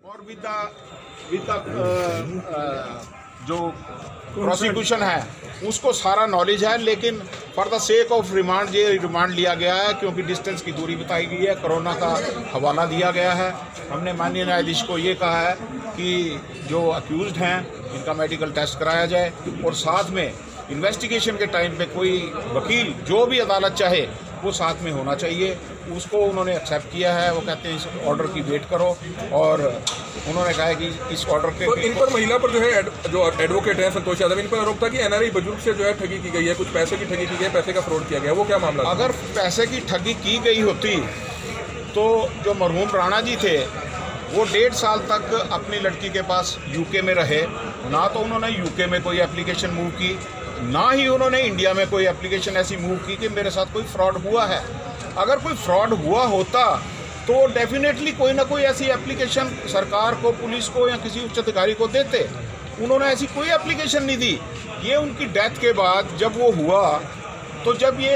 और जो प्रोसिक्यूशन है उसको सारा नॉलेज है, लेकिन for the sake of remand ये रिमांड लिया गया है क्योंकि डिस्टेंस की दूरी बताई गई है, कोरोना का हवाला दिया गया है। हमने माननीय न्यायाधीश को ये कहा है कि जो अक्यूज्ड हैं इनका मेडिकल टेस्ट कराया जाए और साथ में इन्वेस्टिगेशन के टाइम पे कोई वकील जो भी अदालत चाहे वो साथ में होना चाहिए। उसको उन्होंने एक्सेप्ट किया है। वो कहते हैं इस ऑर्डर की वेट करो और उन्होंने कहा है कि इस ऑर्डर के तो इन पर महिला पर जो है जो एडवोकेट है संतोष यादव, इन पर आरोप था कि एनआरआई बुजुर्ग से जो है ठगी की गई है, कुछ पैसे की ठगी की गई है, पैसे का फ्रॉड किया गया, वो क्या मामला था? अगर पैसे की ठगी की गई होती तो जो मरहूम राणा जी थे वो 1.5 साल तक अपनी लड़की के पास यूके में रहे। ना तो उन्होंने यूके में कोई एप्लीकेशन मूव की, ना ही उन्होंने इंडिया में कोई एप्लीकेशन ऐसी मूव की कि मेरे साथ कोई फ्रॉड हुआ है। अगर कोई फ्रॉड हुआ होता तो डेफिनेटली कोई ना कोई ऐसी एप्लीकेशन सरकार को, पुलिस को या किसी उच्च अधिकारी को देते। उन्होंने ऐसी कोई एप्लीकेशन नहीं दी। ये उनकी डेथ के बाद जब वो हुआ तो जब ये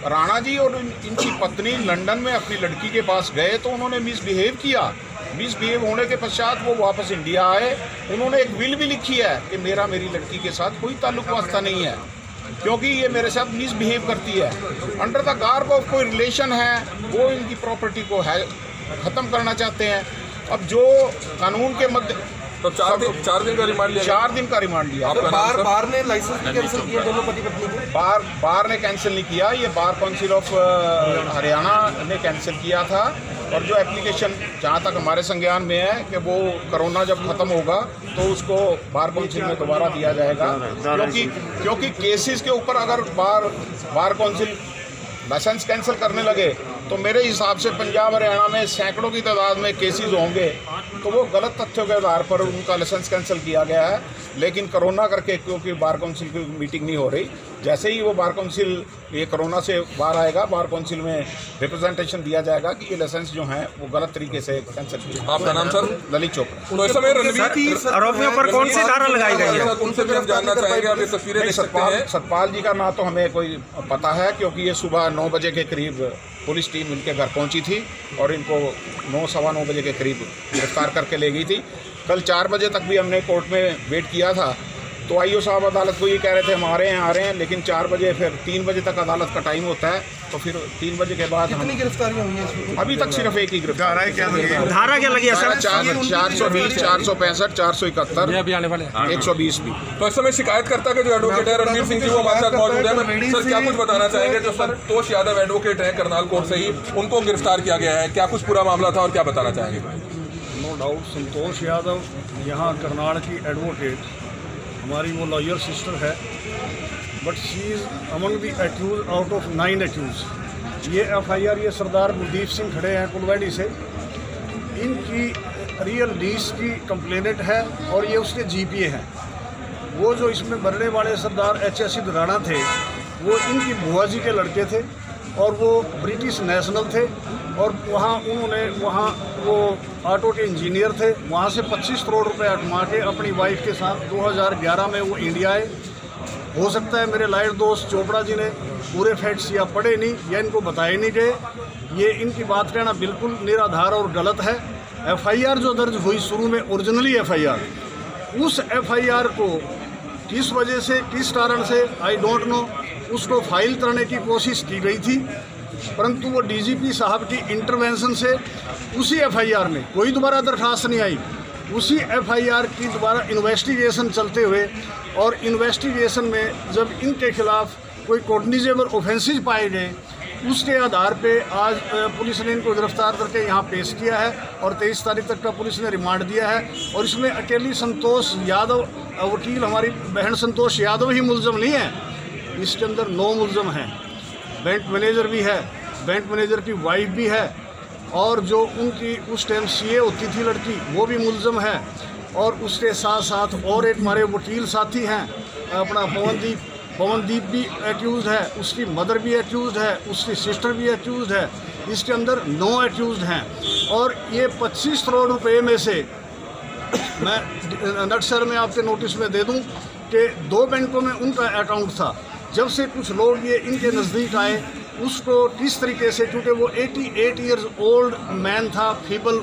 राणा जी और इनकी पत्नी लंदन में अपनी लड़की के पास गए तो उन्होंने मिसबिहेव किया। मिसबिहेव होने के पश्चात वो वापस इंडिया आए। उन्होंने एक विल भी लिखी है कि मेरी लड़की के साथ कोई ताल्लुक वास्ता नहीं है क्योंकि ये मेरे साथ मिसबिहेव करती है। अंडर द गार्ब ऑफ कोई रिलेशन है, वो इनकी प्रॉपर्टी को है ख़त्म करना चाहते हैं। अब जो कानून के मध्य तो 4 दिन का रिमांड लिया, 4 दिन का रिमांड लिया। बार ने लाइसेंस कैंसिल किया दोनों पति पत्नी को? बार ने कैंसिल नहीं किया, ये बार काउंसिल ऑफ हरियाणा ने कैंसिल किया था। और जो एप्लीकेशन जहाँ तक हमारे संज्ञान में है कि वो कोरोना जब ख़त्म होगा तो उसको बार काउंसिल में दोबारा दिया जाएगा क्योंकि केसेस के ऊपर अगर बार काउंसिल लाइसेंस कैंसिल करने लगे तो मेरे हिसाब से पंजाब हरियाणा में सैकड़ों की तादाद में केसेस होंगे। तो वो गलत तथ्यों के आधार पर उनका लाइसेंस कैंसिल किया गया है। लेकिन कोरोना करके क्योंकि बार काउंसिल की मीटिंग नहीं हो रही, जैसे ही वो बार काउंसिल ये कोरोना से बाहर आएगा, बार काउंसिल में रिप्रेजेंटेशन दिया जाएगा कि ये लाइसेंस जो हैं वो गलत तरीके से कैंसिल किए। आपका नाम सर? ललित चोपड़ा। तो इस समय आरोपियों पर कौन सी धारा लगाई गई है? उनसे भी हम जानना चाहेंगे। आप ये तस्वीरें देख सकते हैं। सतपाल जी का ना तो हमें कोई पता है क्योंकि ये सुबह 9 बजे के करीब पुलिस टीम इनके घर पहुंची थी और इनको 9 सवा 9 बजे के करीब गिरफ्तार करके ले गई थी। कल 4 बजे तक भी हमने कोर्ट में वेट किया था तो आईओ साहब अदालत को ये कह रहे थे हम आ रहे हैं, लेकिन 4 बजे फिर 3 बजे तक अदालत का टाइम होता है तो फिर 3 बजे के बाद कितनी गिरफ्तारियां हुई हैं? अभी तक सिर्फ एक ही गिरफ्तार है। धारा क्या लगी है सर? 420, 465, 471, 120 भी। तो इस समय शिकायतकर्ता के जो एडवोकेट है रणवीर सिंह जी वो हमारे साथ मौजूद है। सर क्या कुछ बताना चाहेंगे? जो संतोष यादव एडवोकेट है करनाल कोर्ट से ही, उनको गिरफ्तार किया गया है, क्या कुछ पूरा मामला था और क्या बताना चाहेंगे? नो डाउट संतोष यादव यहाँ करनाल की एडवोकेट, हमारी वो लॉयर सिस्टर है, but she is among the accused out of 9 accused. ये FIR ये सरदार मुदीप सिंह खड़े हैं कुलवाड़ी से, इनकी रियल लीज की कंप्लेनेंट है और ये उसके GPA हैं। वो जो इसमें मरने वाले सरदार HSC राणा थे वो इनकी बुआ जी के लड़के थे और वो ब्रिटिश नेशनल थे और वहाँ वो ऑटो के इंजीनियर थे। वहाँ से 25 करोड़ रुपए अटमा के अपनी वाइफ के साथ 2011 में वो इंडिया आए। हो सकता है मेरे लाइट दोस्त चोपड़ा जी ने पूरे फैक्ट्स या पढ़े नहीं या इनको बताए नहीं गए। ये इनकी बात कहना बिल्कुल निराधार और गलत है। FIR जो दर्ज हुई शुरू में ओरिजिनली FIR, उस FIR को किस वजह से, किस कारण से आई डोंट नो, उसको फाइल करने की कोशिश की गई थी, परंतु वो DGP साहब की इंटरवेंशन से उसी FIR में कोई दोबारा दरखास्त नहीं आई। उसी FIR की दोबारा इन्वेस्टिगेशन चलते हुए और इन्वेस्टिगेशन में जब इनके खिलाफ कोई कॉग्निजेबल ऑफेंसेस पाए गए, उसके आधार पे आज पुलिस ने इनको गिरफ्तार करके यहाँ पेश किया है और 23 तारीख तक का पुलिस ने रिमांड दिया है। और इसमें अकेली संतोष यादव, वकील हमारी बहन संतोष यादव ही मुलजम नहीं है, इसके अंदर 9 मुलजम हैं। बैंक मैनेजर भी है, बैंक मैनेजर की वाइफ भी है और जो उनकी उस टाइम CA होती थी लड़की वो भी मुलजम है। और उसके साथ साथ और एक हमारे वकील साथी हैं, अपना पवनदीप भी एक्यूज़ है, उसकी मदर भी एक्यूज़ है, उसकी सिस्टर भी एक्यूज़ है। इसके अंदर 9 एक्यूज़ हैं और ये 25 करोड़ रुपए में से मैं नटसर में आपके नोटिस में दे दूं कि 2 बैंकों में उनका अकाउंट था। जब से कुछ लोग ये इनके नज़दीक आए उसको किस तरीके से, क्योंकि वो 88 इयर्स ओल्ड मैन था, फीबल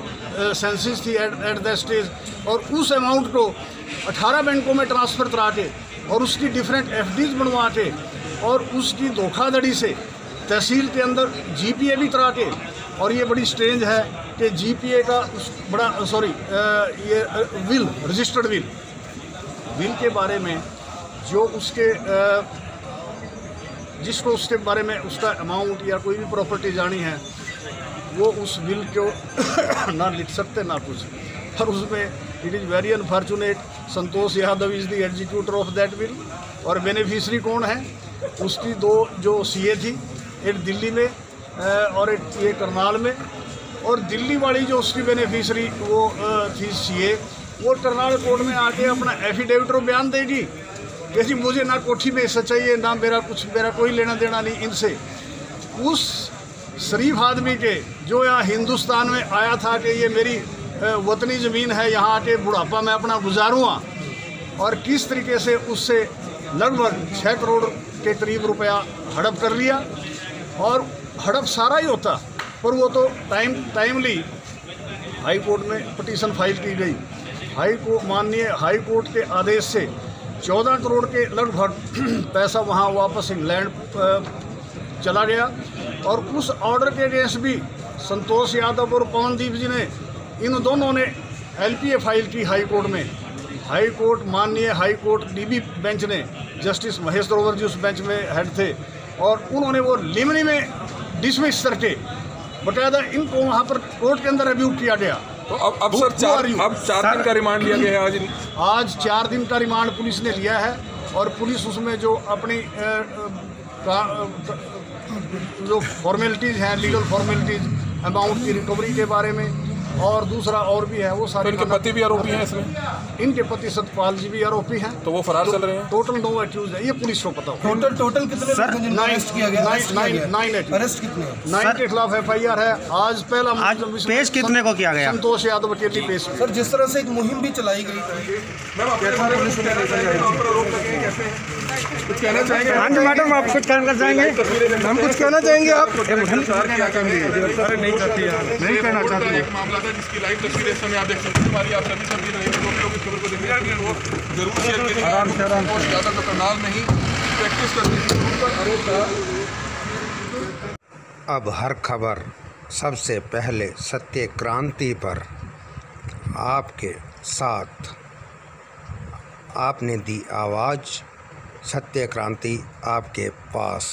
सेंसेस थी एट दैट स्टेज, और उस अमाउंट को 18 बैंकों में ट्रांसफ़र करा के और उसकी डिफरेंट FDs बनवा के और उसकी धोखाधड़ी से तहसील के अंदर GPA भी करा के, और ये बड़ी स्ट्रेंज है कि GPA का ये विल, रजिस्टर्ड विल के बारे में जो उसके जिसको उसके बारे में उसका अमाउंट या कोई भी प्रॉपर्टी जानी है, वो उस विल को ना लिख सकते ना कुछ, और उसमें it is very unfortunate Santosh Yadav is the executor of that will, और बेनिफिशरी कौन है, उसकी 2 जो CA थी, एक दिल्ली में और एक ये करनाल में, और दिल्ली वाली जो उसकी बेनिफिशरी वो थी CA, वो करनाल कोर्ट में आके अपना एफिडेविट और बयान देगी कि जी मुझे ना कोठी में हिस्सा चाहिए, ना मेरा कोई लेना देना नहीं इनसे। उस शरीफ आदमी के जो यहाँ हिंदुस्तान में आया था कि ये मेरी वतनी ज़मीन है, यहाँ आके बुढ़ापा में अपना गुजारूँगा, और किस तरीके से उससे लगभग 6 करोड़ के करीब रुपया हड़प कर लिया। और हड़प सारा ही होता, पर वो तो टाइमली हाई कोर्ट में पटिशन फाइल की गई, माननीय हाई कोर्ट के आदेश से 14 करोड़ के लगभग पैसा वहाँ वापस इंग्लैंड चला गया, और उस ऑर्डर के अगेंस्ट भी संतोष यादव और पवनदीप जी ने, इन दोनों ने LPA फाइल की हाई कोर्ट में। हाई कोर्ट, माननीय हाई कोर्ट DB बेंच ने, जस्टिस महेश ग्रोवर जी उस बेंच में हेड थे, और उन्होंने वो लिमनी में डिसमिस करके बकायदा इनको वहाँ पर कोर्ट के अंदर रिव्यू किया गया। तो अब सर 4 दिन का रिमांड लिया गया है आज 4 दिन का रिमांड पुलिस ने लिया है, और पुलिस उसमें जो अपनी जो फॉर्मेलिटीज़ हैं, लीगल फॉर्मेलिटीज़, अमाउंट की रिकवरी के बारे में, और दूसरा और भी है वो सारे। तो इनके पति भी आरोपी हैं इसमें? इनके पति सतपाल जी भी आरोपी हैं। तो वो फरार चल रहे हैं? टोटल 9 एक्यूज है, ये पुलिस को पता हो। टोटल कितने लोगों को अरेस्ट किया गया? 9 अरेस्ट कितने? 9 के खिलाफ FIR है। आज पहला पेश कितने को किया गया? संतोष यादव अकेली पेश। सर, जिस तरह से एक मुहिम भी चलाई गई, कुछ कहना चाहेंगे? हाँ जी मैडम, आप कुछ कहना चाहेंगे? हम कुछ कहना चाहेंगे? आप नहीं कहना चाहते। एक मामला था जिसकी लाइव तस्वीरें इस समय आप देख सकते हैं। हमारी आप सभी लोग इस खबर को देखिए, वो जरूर शेयर करिए। और ज़्यादा तो करनाल में ही प्रैक्टिस करने की पर आरोप था। अब हर खबर सबसे पहले सत्य क्रांति पर आपके साथ, आपने दी आवाज़, सत्य क्रांति आपके पास।